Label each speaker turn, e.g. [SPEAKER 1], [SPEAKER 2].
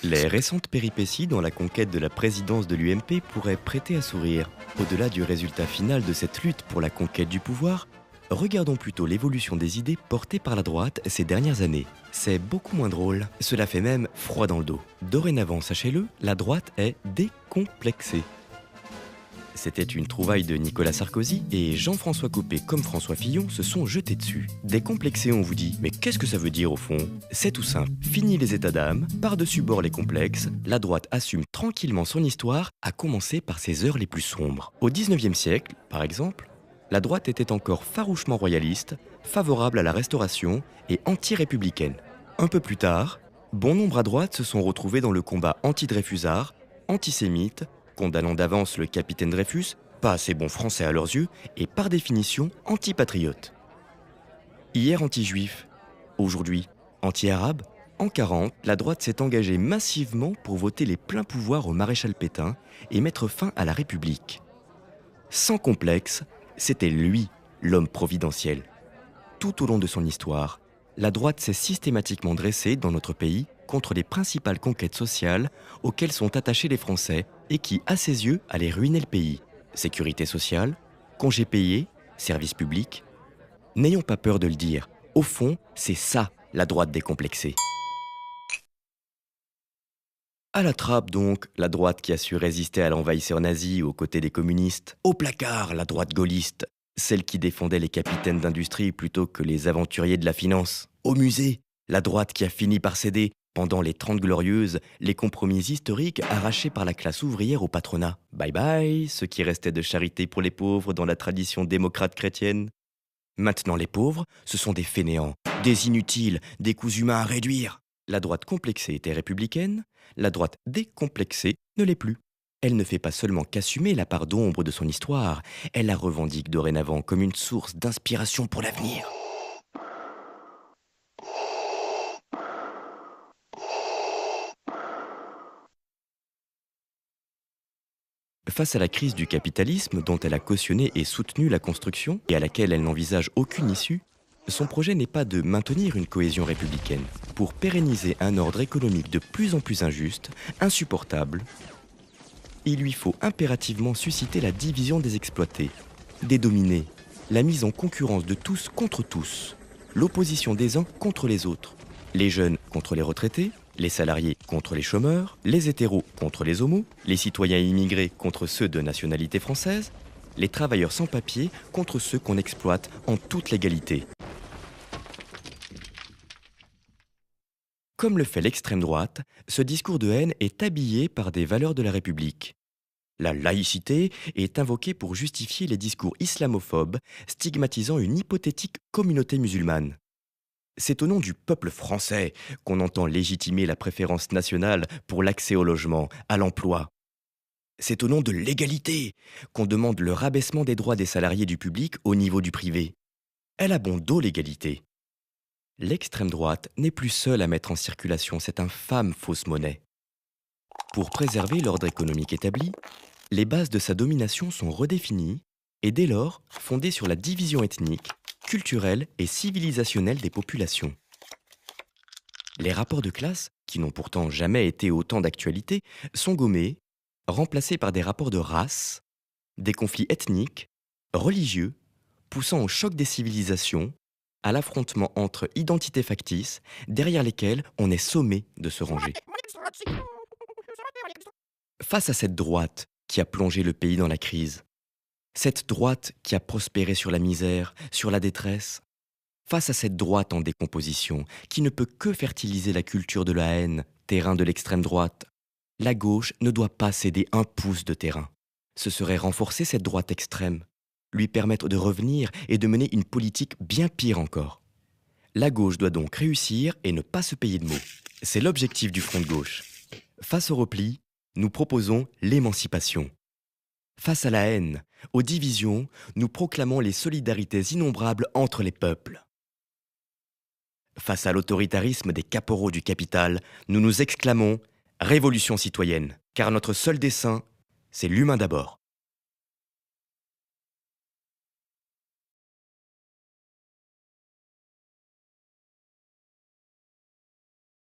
[SPEAKER 1] Les récentes péripéties dans la conquête de la présidence de l'UMP pourraient prêter à sourire. Au-delà du résultat final de cette lutte pour la conquête du pouvoir, regardons plutôt l'évolution des idées portées par la droite ces dernières années. C'est beaucoup moins drôle, cela fait même froid dans le dos. Dorénavant, sachez-le, la droite est décomplexée. C'était une trouvaille de Nicolas Sarkozy et Jean-François Copé comme François Fillon se sont jetés dessus. Décomplexé, on vous dit. Mais qu'est-ce que ça veut dire au fond? C'est tout simple. Fini les états d'âme, par-dessus bord les complexes, la droite assume tranquillement son histoire, à commencer par ses heures les plus sombres. Au 19e siècle, par exemple, la droite était encore farouchement royaliste, favorable à la restauration et anti-républicaine. Un peu plus tard, bon nombre à droite se sont retrouvés dans le combat anti-Dreyfusard, antisémite, condamnant d'avance le capitaine Dreyfus, pas assez bon français à leurs yeux, et par définition anti-patriote. Hier anti-juif, aujourd'hui anti-arabe, en 40, la droite s'est engagée massivement pour voter les pleins pouvoirs au maréchal Pétain et mettre fin à la République. Sans complexe, c'était lui, l'homme providentiel. Tout au long de son histoire, la droite s'est systématiquement dressée dans notre pays contre les principales conquêtes sociales auxquelles sont attachés les Français et qui, à ses yeux, allaient ruiner le pays. Sécurité sociale, congés payés, services publics. N'ayons pas peur de le dire. Au fond, c'est ça, la droite décomplexée. À la trappe donc, la droite qui a su résister à l'envahisseur nazi aux côtés des communistes. Au placard, la droite gaulliste, celle qui défendait les capitaines d'industrie plutôt que les aventuriers de la finance. Au musée, la droite qui a fini par céder, pendant les 30 glorieuses, les compromis historiques arrachés par la classe ouvrière au patronat. Bye bye, ce qui restait de charité pour les pauvres dans la tradition démocrate chrétienne. Maintenant les pauvres, ce sont des fainéants, des inutiles, des coups humains à réduire. La droite complexée était républicaine, la droite décomplexée ne l'est plus. Elle ne fait pas seulement qu'assumer la part d'ombre de son histoire, elle la revendique dorénavant comme une source d'inspiration pour l'avenir. Face à la crise du capitalisme dont elle a cautionné et soutenu la construction et à laquelle elle n'envisage aucune issue, son projet n'est pas de maintenir une cohésion républicaine. Pour pérenniser un ordre économique de plus en plus injuste, insupportable, il lui faut impérativement susciter la division des exploités, des dominés, la mise en concurrence de tous contre tous, l'opposition des uns contre les autres, les jeunes contre les retraités, les salariés contre les chômeurs, les hétéros contre les homos, les citoyens immigrés contre ceux de nationalité française, les travailleurs sans papier contre ceux qu'on exploite en toute légalité. Comme le fait l'extrême droite, ce discours de haine est habillé par des valeurs de la République. La laïcité est invoquée pour justifier les discours islamophobes stigmatisant une hypothétique communauté musulmane. C'est au nom du peuple français qu'on entend légitimer la préférence nationale pour l'accès au logement, à l'emploi. C'est au nom de l'égalité qu'on demande le rabaissement des droits des salariés du public au niveau du privé. Elle a bon dos l'égalité. L'extrême droite n'est plus seule à mettre en circulation cette infâme fausse monnaie. Pour préserver l'ordre économique établi, les bases de sa domination sont redéfinies et dès lors fondées sur la division ethnique, culturelle et civilisationnelle des populations. Les rapports de classe, qui n'ont pourtant jamais été autant d'actualité, sont gommés, remplacés par des rapports de race, des conflits ethniques, religieux, poussant au choc des civilisations, à l'affrontement entre identités factices, derrière lesquelles on est sommé de se ranger. Face à cette droite qui a plongé le pays dans la crise, cette droite qui a prospéré sur la misère, sur la détresse, face à cette droite en décomposition qui ne peut que fertiliser la culture de la haine, terrain de l'extrême droite, la gauche ne doit pas céder un pouce de terrain. Ce serait renforcer cette droite extrême, lui permettre de revenir et de mener une politique bien pire encore. La gauche doit donc réussir et ne pas se payer de mots. C'est l'objectif du front de gauche. Face au repli, nous proposons l'émancipation. Face à la haine, aux divisions, nous proclamons les solidarités innombrables entre les peuples. Face à l'autoritarisme des caporaux du capital, nous nous exclamons « Révolution citoyenne », car notre seul dessein, c'est l'humain d'abord.